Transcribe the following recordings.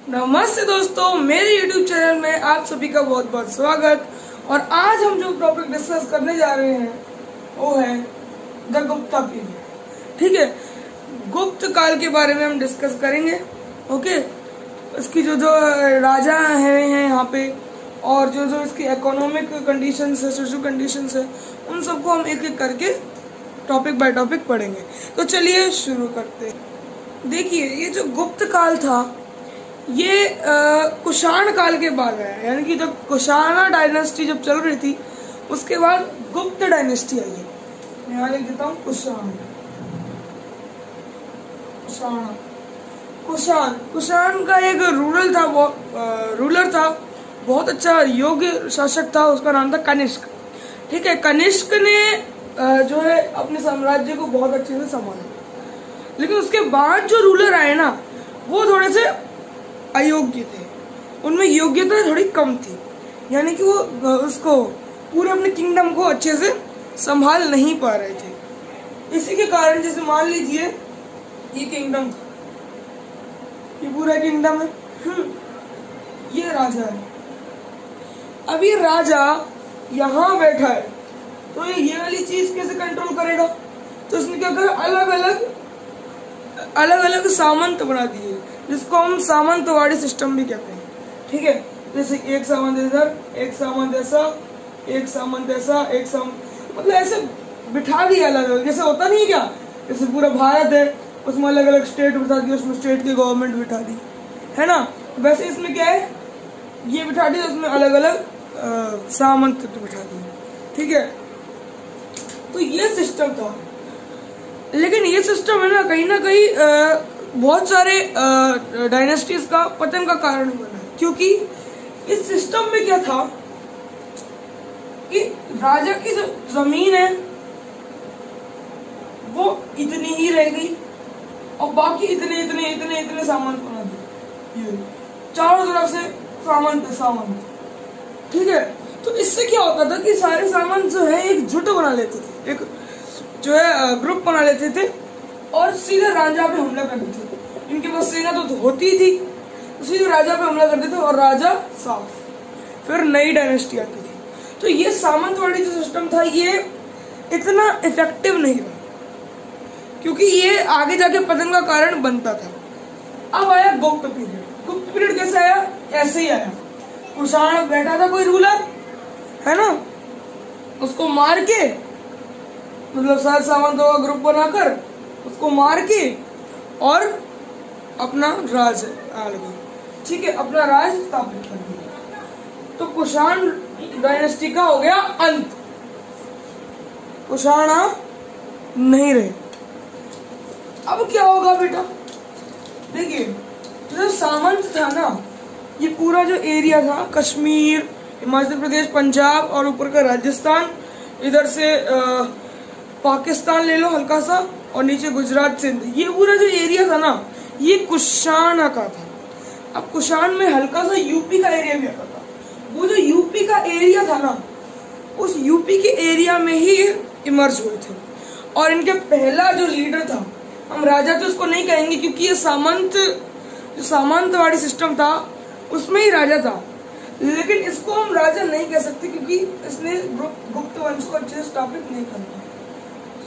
नमस्ते दोस्तों, मेरे YouTube चैनल में आप सभी का बहुत बहुत स्वागत। और आज हम जो टॉपिक डिस्कस करने जा रहे हैं वो है द गुप्ता पीरियड। ठीक है, गुप्त काल के बारे में हम डिस्कस करेंगे। ओके, इसकी जो जो राजा हैं यहाँ पे और जो जो इसकी इकोनॉमिक कंडीशंस है, सोशल कंडीशंस है, उन सबको हम एक एक करके टॉपिक बाय टॉपिक पढ़ेंगे। तो चलिए शुरू करते हैं। देखिए, ये जो गुप्त काल था ये कुषाण काल के बाद आया, यानी कि जब कुषाणा डायनेस्टी जब चल रही थी उसके बाद गुप्त डायनेस्टी आई है। मैं यहाँ लिख देता हूँ कुषाण का एक रूलर था, बहुत अच्छा योग्य शासक था। उसका नाम था कनिष्क। ठीक है, कनिष्क ने जो है अपने साम्राज्य को बहुत अच्छे से संभाला, लेकिन उसके बाद जो रूलर आए ना वो थोड़े से अयोग्य थे, उनमें योग्यता थोड़ी कम थी, यानी कि वो उसको पूरे अपने किंगडम को अच्छे से संभाल नहीं पा रहे थे। इसी के कारण जैसे मान लीजिए ये किंगडम था, ये पूरा किंगडम है, ये राजा है। अब ये राजा यहाँ बैठा है तो ये वाली चीज कैसे कंट्रोल करेगा? तो इसने क्या करा, अलग अलग सामंत बना दिए, जिसको हम सामंतवाड़ी सिस्टम भी कहते हैं। ठीक है, जैसे एक सामंत इधर, एक सामंत ऐसा, एक सामंत ऐसा, एक सामंत, मतलब ऐसे बिठा दिया अलग अलग। जैसे होता नहीं क्या, जैसे पूरा भारत है उसमें अलग अलग स्टेट बिठा दी, उसमें स्टेट की गवर्नमेंट बिठा दी, है ना। वैसे इसमें क्या है, ये बिठा दिया, उसमें अलग अलग सामंत बिठा दिए। ठीक है, तो ये सिस्टम था। लेकिन ये सिस्टम है ना कहीं बहुत सारे डायनेस्टीज का पतन का कारण बना, क्योंकि इस सिस्टम में क्या था कि राजा की जो जमीन है वो इतनी ही रह गई और बाकी इतने सामंत बना दिए, ये चारों तरफ से सामंत। ठीक है, तो इससे क्या होता था कि सारे सामंत जो है एक जुट बना लेते थे, एक जो है ग्रुप बना लेते थे और सीधे राजा पे हमला कर देते थे। इनके पास सेना तो होती थी, तो सीधे राजा पे हमला करते थे और राजा साफ, फिर नई डायनेस्टी आती थी। तो ये सामंतवाड़ी जो सिस्टम था ये इतना इफेक्टिव नहीं रहा, क्योंकि ये आगे जाके पतन का कारण बनता था। अब आया गुप्त पीरियड। गुप्त पीरियड कैसे आया? ऐसे ही आया। कुषाण बैठा था कोई रूलर, है ना, उसको मार के, मतलब सारे सामंतों का ग्रुप बनाकर उसको मार के और अपना राज आ गया। ठीक है, अपना राज स्थापित कर दिया। तो कुषाण डायनेस्टी का हो गया अंत, कुषाणा नहीं रहे। अब क्या होगा बेटा? देखिए, जो सामंत था ना, ये पूरा जो एरिया था, कश्मीर, हिमाचल प्रदेश, पंजाब और ऊपर का राजस्थान, इधर से पाकिस्तान ले लो हल्का सा, और नीचे गुजरात, सिंध, ये पूरा जो एरिया था ना ये कुषाण का था। अब कुषाण में हल्का सा यूपी का एरिया भी आता था। वो जो यूपी का एरिया था ना, उस यूपी के एरिया में ही इमर्ज हुए थे। और इनके पहला जो लीडर था, हम राजा तो इसको नहीं कहेंगे क्योंकि ये जो सामंतवाड़ी सिस्टम था उसमें ही राजा था, लेकिन इसको हम राजा नहीं कह सकते क्योंकि इसने गुप्त वंश को अच्छे से स्थापित नहीं करता।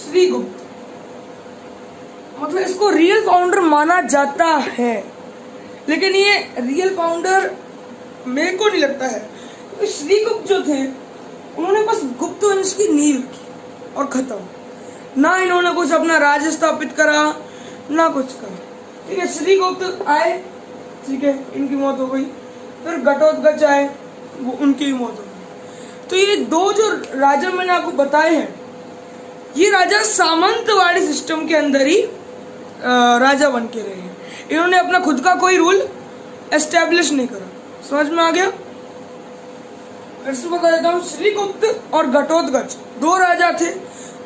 श्रीगुप्त, मतलब इसको रियल फाउंडर माना जाता है, लेकिन ये रियल फाउंडर मेरे को नहीं लगता है, क्योंकि श्रीगुप्त जो थे उन्होंने बस गुप्त वंश की नींव रखी और खत्म। ना इन्होंने कुछ अपना राज्य स्थापित करा, ना कुछ करा। ठीक है, श्रीगुप्त आए, ठीक है, इनकी मौत हो गई। फिर घटोत्कच आए, वो उनकी भी मौत हो गई। तो ये दो जो राजा मैंने आपको बताए हैं, ये राजा सामंतवाड़ी सिस्टम के अंदर ही राजा बन के रहे हैं। इन्होंने अपना खुद का कोई रूल एस्टेब्लिश नहीं करा। समझ में आ गया? फिर से बता देता हूँ, श्रीगुप्त और घटोत्कच दो राजा थे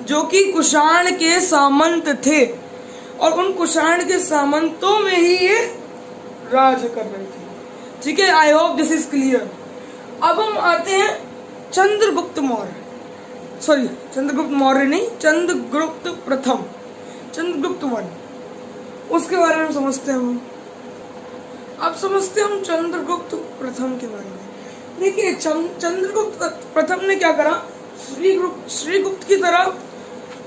जो कि कुषाण के सामंत थे, और उन कुषाण के सामंतों में ही ये राज कर रहे थे। ठीक है, I hope this is clear. अब हम आते हैं चंद्रगुप्त मौर्य, सॉरी चंद्रगुप्त मौर्य नहीं, चंद्रगुप्त प्रथम, चंद्रगुप्त वन, उसके बारे में समझते हैं हम। अब समझते हैं हम चंद्रगुप्त प्रथम के बारे में। देखिए चंद्रगुप्त प्रथम ने क्या करा, श्रीगुप्त की तरह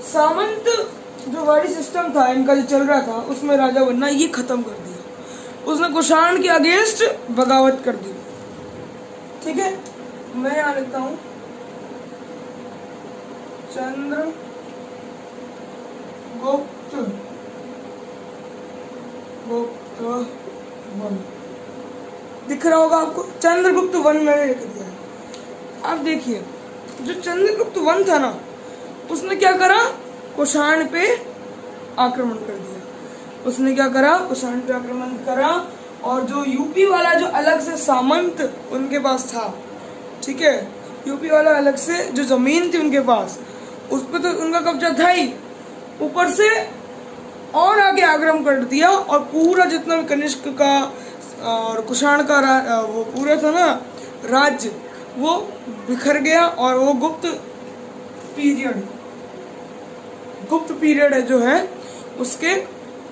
सामंत जो वाड़ी सिस्टम था इनका जो चल रहा था उसमें राजा बनना ये खत्म कर दिया। उसने कुषाण के अगेंस्ट बगावत कर दी। ठीक है, मैं यहाँ लिखता हूँ चंद्रगुप्त वन, दिख रहा होगा आपको, चंद्रगुप्त वन मैंने लिख दिया है। अब देखिए जो चंद्रगुप्त वन था ना उसने क्या करा, कुषाण पे आक्रमण कर दिया। उसने क्या करा, कुषाण पे आक्रमण करा और जो यूपी वाला जो अलग से सामंत उनके पास था, ठीक है, यूपी वाला अलग से जो जमीन थी उनके पास उस पर तो उनका कब्जा था ही, ऊपर से और आगे आक्रमण कर दिया और पूरा जितना भी कनिष्क का और कुषाण का वो पूरा था ना राज्य वो बिखर गया और वो गुप्त पीरियड है जो है उसके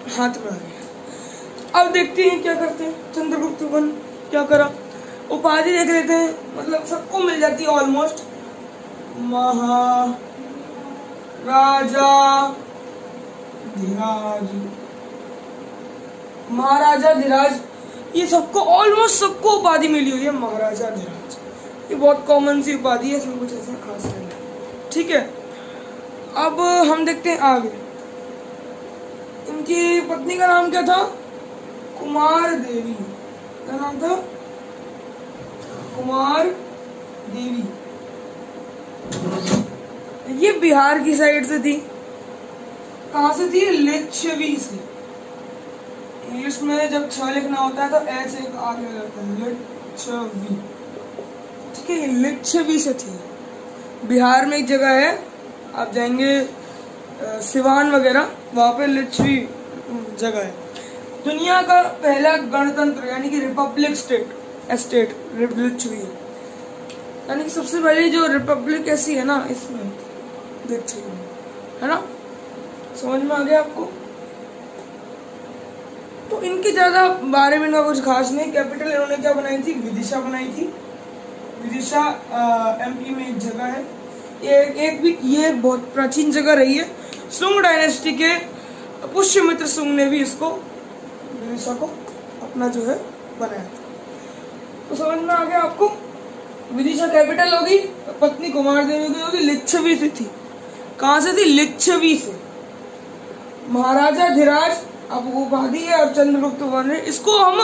हाथ में आ गया। अब देखते हैं क्या करते हैं चंद्रगुप्त वन क्या करा। उपाधि देख लेते हैं, मतलब सबको मिल जाती है ऑलमोस्ट, महाराजा धीराज, ये सबको ऑलमोस्ट सबको उपाधि मिली हुई है महाराजा धीराज। ये बहुत कॉमन सी उपाधि है, इसमें कुछ ऐसा खास नहीं है। ठीक है, अब हम देखते हैं आगे। इनकी पत्नी का नाम क्या था, कुमार देवी। क्या नाम था, कुमार देवी। ये बिहार की साइड से थी। कहां से थी, लिच्छवी से। इंग्लिश में जब छ लिखना होता है तो ऐसे आगे लगता है, लिच्छवी। ठीक है, लिच्छवी से थी। बिहार में एक जगह है, आप जाएंगे सिवान वगैरह, वहां पे लिच्छवी जगह है। दुनिया का पहला गणतंत्र यानी कि रिपब्लिक स्टेट लिच्छवी है, यानी कि सबसे पहली जो रिपब्लिक ऐसी है ना इसमें लिच्छवी है ना। समझ में आ गया आपको। तो इनके ज्यादा बारे में ना कुछ खास नहीं। कैपिटल इन्होंने क्या बनाई थी, विदिशा बनाई थी। विदिशा एमपी में एक जगह है, ये बहुत प्राचीन जगह रही है। सुंग डायनेस्टी के पुष्यमित्र सुंग ने भी इसको विदिशा को अपना जो है बनाया था। तो समझ में आ गया आपको। विदिशा कैपिटल होगी, पत्नी कुमार देवी की होगी, लिच्छवी से थी। कहां से थी, लिच्छवी से। महाराजा धीराज अब उपाधि है और चंद्रगुप्त वन है। इसको हम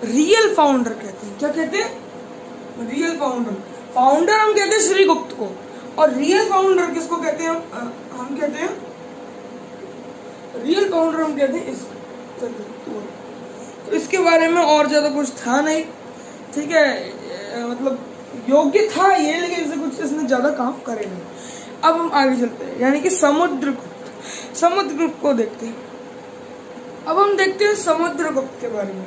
रियल फाउंडर कहते हैं। क्या कहते हैं, रियल फाउंडर हम कहते हैं श्रीगुप्त को, और रियल फाउंडर किसको कहते हैं, हम कहते हैं रियल फाउंडर हम कहते हैं इसको, चंद्रगुप्त वन। तो इसके बारे में और ज्यादा कुछ था नहीं। ठीक है, मतलब योग्य था ये, लेकिन इससे कुछ इसने ज्यादा काम करे नहीं। अब हम आगे चलते हैं, यानी कि समुद्रगुप्त को देखते हैं। अब हम देखते हैं समुद्रगुप्त के बारे में।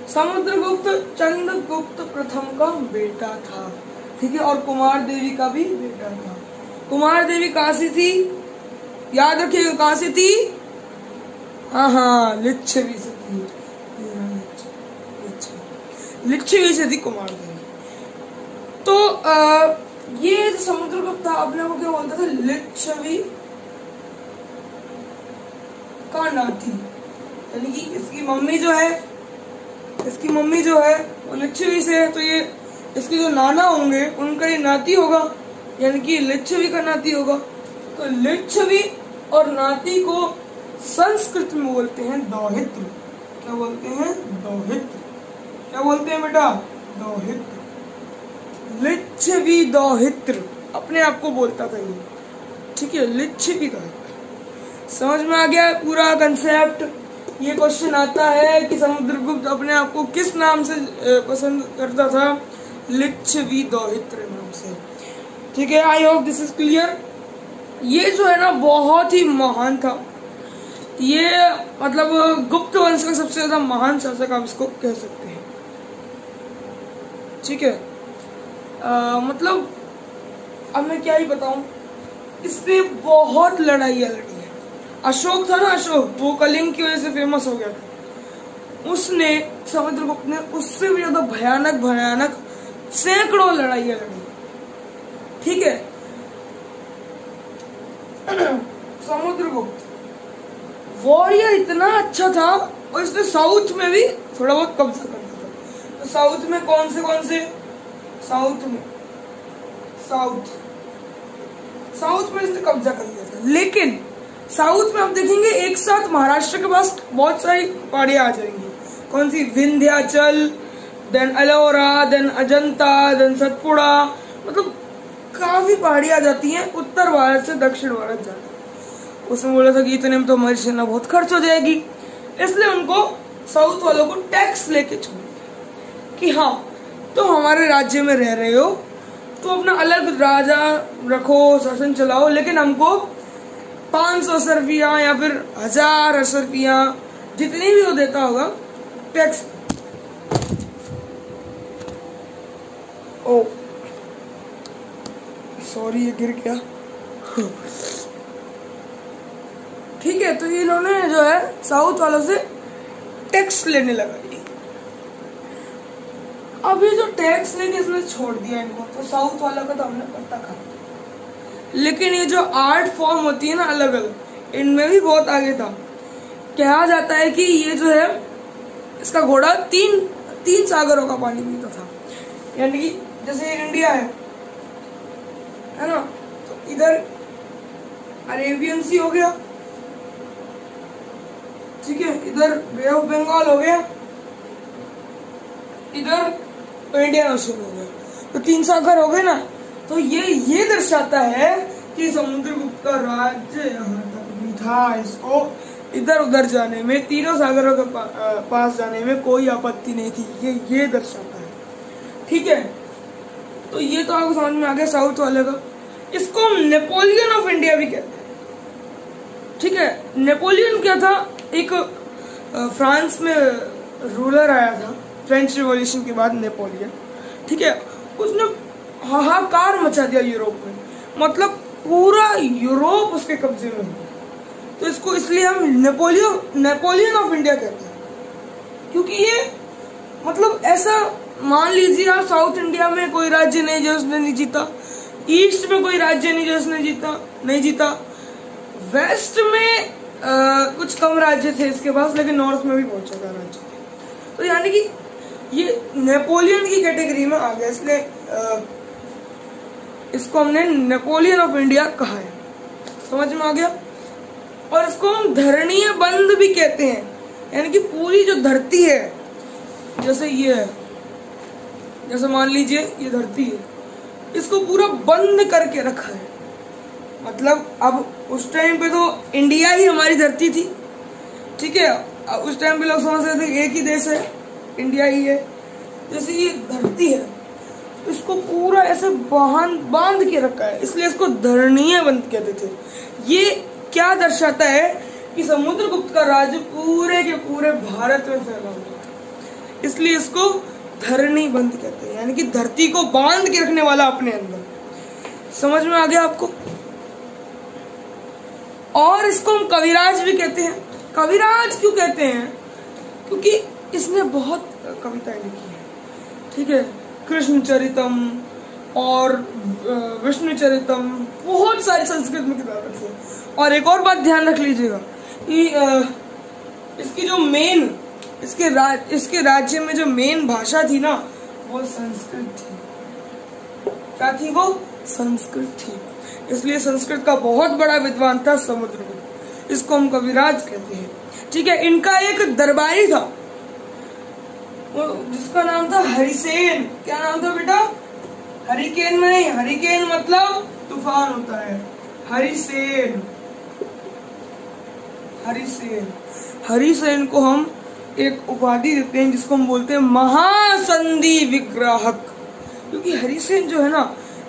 समुद्रगुप्त चंद्रगुप्त प्रथम का बेटा था। ठीक है, और कुमार देवी का भी बेटा था। कुमार देवी कहां से थी, याद रखिएगा, कहां से थी, हाँ लिच्छवी से थी। लिच्छवी से थी कुमार देवी। तो ये जो समुद्रगुप्त था अपने को क्या बोलता था, लिच्छवी का नाती। यानी कि इसकी मम्मी जो है वो लिच्छवी से है, तो ये इसके जो नाना होंगे उनका ये नाती होगा, यानी कि लिच्छवी का नाती होगा। तो लिच्छवी और नाती को संस्कृत में बोलते हैं दौहित्र। क्या बोलते हैं, दौहित्र। क्या बोलते हैं बेटा, दौहित्र। लिच्छवी दौहित्र अपने आप को बोलता था ये। ठीक है, लिच्छवी दौहित्र। समझ में आ गया पूरा कंसेप्ट। ये क्वेश्चन आता है कि समुद्रगुप्त अपने आप को किस नाम से पसंद करता था, लिच्छवी दौहित्र नाम से। ठीक है, I hope this is clear. ये जो है ना बहुत ही महान था। ये मतलब गुप्त वंश का सबसे ज्यादा महान शासक आप इसको कह सकते हैं। ठीक है, मतलब अब मैं क्या ही बताऊं, इसने बहुत लड़ाइयाँ लड़ी है। अशोक था ना, अशोक, वो कलिंग की वजह से फेमस हो गया था। उसने समुद्रगुप्त ने उससे भी ज्यादा भयानक भयानक सैकड़ों लड़ाइयां लड़ी। ठीक है, समुद्रगुप्त वॉरियर इतना अच्छा था और इसने साउथ में भी थोड़ा बहुत कब्जा कर लिया था। तो साउथ में कौन से साउथ में इसने कब्जा कर लिया था। लेकिन साउथ में आप देखेंगे एक साथ महाराष्ट्र के पास बहुत सारी पहाड़ियां आ जाएंगी। कौन सी? Vindhyachal, then Ellora, then Ajanta, then Satpura, मतलब काफी पहाड़ियां आ जाती हैं उत्तर भारत से दक्षिण भारत जाने। उसने बोला था कि इतने में तो हमारी सेना बहुत खर्च हो जाएगी, इसलिए उनको साउथ वालों को टैक्स लेके छोड़ दिया कि हाँ तो हमारे राज्य में रह रहे हो तो अपना अलग राजा रखो, शासन चलाओ, लेकिन हमको 500 अशर्फियां या फिर 1000 अशर्फियां जितनी भी वो देता होगा टैक्स। ओ सॉरी, ये गिर गया। ठीक है, तो इन्होंने जो है साउथ वालों से टैक्स लेने लगा। अब ये जो टैक्स लेके इसने छोड़ दिया इनको, तो साउथ वाला का तो हमने पत्ता खा। लेकिन ये जो आर्ट फॉर्म होती है ना अलग अलग, इनमें भी बहुत आगे था। कहा जाता है कि ये जो है इसका घोड़ा तीन सागरों का पानी पीता था। यानी कि जैसे इंडिया है ना, तो इधर अरेबियन सी हो गया, ठीक है, इधर बे ऑफ बंगाल हो गया, इधर इंडियन ओशन हो गया, तो 3 सागर हो गए ना। तो ये दर्शाता है कि समुद्रगुप्त का राज्य यहाँ तक भी था, इसको इधर उधर जाने में, तीनों सागरों के पास जाने में कोई आपत्ति नहीं थी। ये दर्शाता है। ठीक है, तो ये तो आपको समझ में आ गया साउथ वाले का। इसको हम नेपोलियन ऑफ इंडिया भी कहते हैं। ठीक है, नेपोलियन क्या था? एक फ्रांस में रूलर आया था फ्रेंच रिवॉल्यूशन के बाद, नेपोलियन। ठीक है, उसने हाहाकार मचा दिया यूरोप में, मतलब पूरा यूरोप उसके कब्जे में हो गया। तो इसको इसलिए हम नेपोलियन ऑफ इंडिया कहते हैं, क्योंकि ये मतलब ऐसा मान लीजिए आप साउथ इंडिया में कोई राज्य नहीं जो उसने नहीं जीता, ईस्ट में कोई राज्य नहीं जो उसने नहीं जीता, वेस्ट में कुछ कम राज्य थे इसके पास, लेकिन नॉर्थ में भी बहुत ज्यादा राज्य थे। तो यानी कि ये नेपोलियन की कैटेगरी में आ गया, इसलिए इसको हमने नेपोलियन ऑफ इंडिया कहा है। समझ में आ गया? और इसको हम धरणीय बंद भी कहते हैं, यानी कि पूरी जो धरती है, जैसे ये है, जैसे मान लीजिए ये धरती है, इसको पूरा बंद करके रखा है। मतलब अब उस टाइम पे तो इंडिया ही हमारी धरती थी। ठीक है, उस टाइम पे लोग समझ रहे थे एक ही देश है, इंडिया ही है। जैसे ये धरती है, इसको पूरा ऐसे बांध के रखा है, इसलिए इसको धरणीय बंद कहते थे। ये क्या दर्शाता है कि समुद्रगुप्त का राज्य पूरे के पूरे भारत में फैला हुआ है, इसलिए इसको धरणी बंद कहते हैं, यानी कि धरती को बांध के रखने वाला अपने अंदर। समझ में आ गया आपको? और इसको हम कविराज भी कहते हैं। कविराज क्यों कहते हैं? क्योंकि इसने बहुत कविताएं लिखी है। ठीक है, कृष्ण चरितम और विष्णु चरितम, बहुत सारी संस्कृत में किताबें लिखी है। और एक और बात ध्यान रख लीजिएगा कि इसकी जो मेन इसके राज्य में जो मेन भाषा थी ना, वो संस्कृत थी। क्या थी वो? संस्कृत थी। इसलिए संस्कृत का बहुत बड़ा विद्वान था समुद्रगुप्त, इसको हम कविराज कहते हैं। ठीक है, इनका एक दरबारी था जिसका नाम था हरिसेन। क्या नाम था बेटा? हरिकेन में नहीं, हरिकेन मतलब तूफान होता है। हरिसेन हरिसेन को हम एक उपाधि देते हैं जिसको हम बोलते हैं महासंधि विग्राहक, क्योंकि हरिसेन जो है ना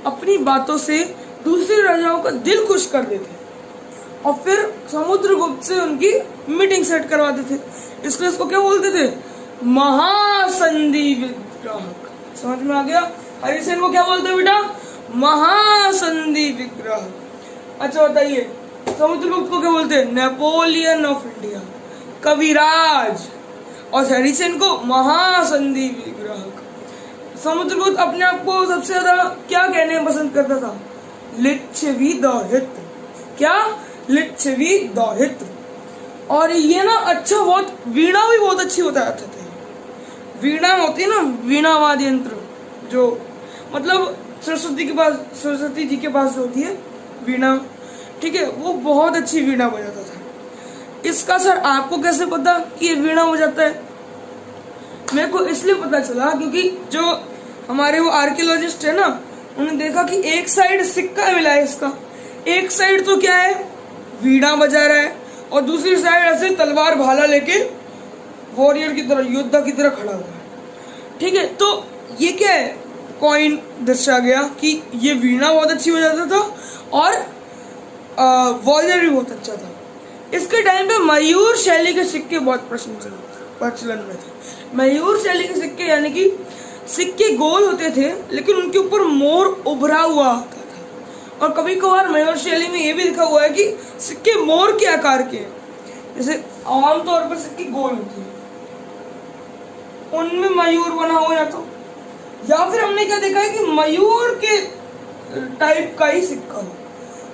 अपनी बातों से दूसरे राजाओं का दिल खुश कर देते और फिर समुद्रगुप्त से उनकी मीटिंग सेट करवाते थे, इसलिए इसको क्या बोलते थे? महासंधि विग्राहक। समझ में आ गया? हरिसेन को क्या बोलते हैं बेटा? महासंधि विग्राहक। अच्छा बताइए, समुद्रगुप्त को क्या बोलते हैं? नेपोलियन ऑफ इंडिया, कविराज। और हरिसेन को महासंधि विग्रह। समुद्रगुप्त अपने आप को सबसे ज्यादा क्या कहने पसंद करता था? लिच्छवी दौहित्र। क्या? लिच्छवी दौहित्र। और ये ना अच्छा बहुत वीणा भी बहुत अच्छी बताते थे। वीणा होती है ना, वीणा वाद्य यंत्र, जो मतलब सरस्वती जी के पास होती है वीणा, ठीक है, वो बहुत अच्छी वीणा बजाता था। इसका सर आपको कैसे पता कि ये वीणा बजाता है? मेरे को इसलिए पता चला क्योंकि जो हमारे वो आर्कियोलॉजिस्ट है ना, उन्होंने देखा कि एक साइड सिक्का मिला है इसका, एक साइड तो क्या है वीणा बजा रहा है और दूसरी साइड ऐसे तलवार भाला लेके वॉरियर की तरह, योद्धा की तरह खड़ा हुआ है, ठीक है। तो ये क्या है, कॉइन दर्शा गया कि ये वीणा बहुत अच्छी बजाता था और वॉरियर भी बहुत अच्छा था। इसके टाइम पे मयूर शैली के सिक्के बहुत प्रचलन में थे। मयूर शैली के सिक्के यानी कि सिक्के गोल होते थे लेकिन उनके ऊपर मोर उभरा हुआ आता था। और कभी कभार मयूर शैली में ये भी लिखा हुआ है कि सिक्के मोर के आकार के हैं। जैसे आमतौर पर सिक्के गोल होते हैं, उनमें मयूर बना हुआ तो, या फिर हमने क्या देखा है कि मयूर के टाइप का ही सिक्का हो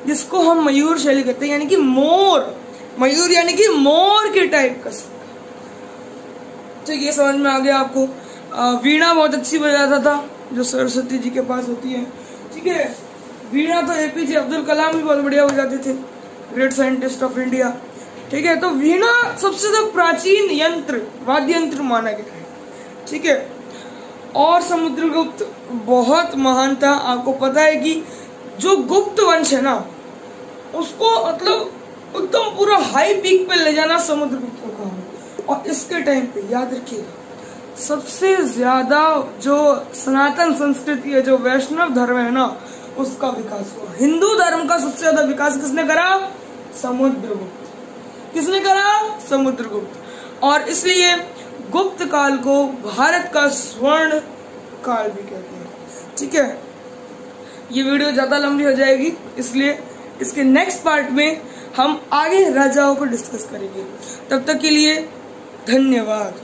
जिसको हम मयूर शैली कहते हैं, यानी कि मोर, मयूर यानी कि मोर के टाइप का सिक्का। ठीक, ये समझ में आ गया आपको। वीणा बहुत अच्छी बजाता था जो सरस्वती जी के पास होती है, ठीक है। वीणा तो एपीजे अब्दुल कलाम भी बहुत बढ़िया बजाते थे, ग्रेट साइंटिस्ट ऑफ इंडिया, ठीक है। तो वीणा सबसे ज्यादा प्राचीन यंत्र, वाद्य यंत्र माना गया है, ठीक है। और समुद्रगुप्त बहुत महान था। आपको पता है कि जो गुप्त वंश है ना, उसको मतलब एकदम पूरा हाई पीक पे ले जाना समुद्रगुप्त का काम है। और इसके टाइम पे याद रखिएगा, सबसे ज्यादा जो सनातन संस्कृति है, जो वैष्णव धर्म है ना, उसका विकास हुआ। हिंदू धर्म का सबसे ज्यादा विकास किसने करा? समुद्रगुप्त। किसने करा? समुद्रगुप्त। और इसलिए गुप्त काल को भारत का स्वर्ण काल भी कहते हैं, ठीक है। ये वीडियो ज्यादा लंबी हो जाएगी, इसलिए इसके नेक्स्ट पार्ट में हम आगे राजाओं को डिस्कस करेंगे। तब तक के लिए धन्यवाद।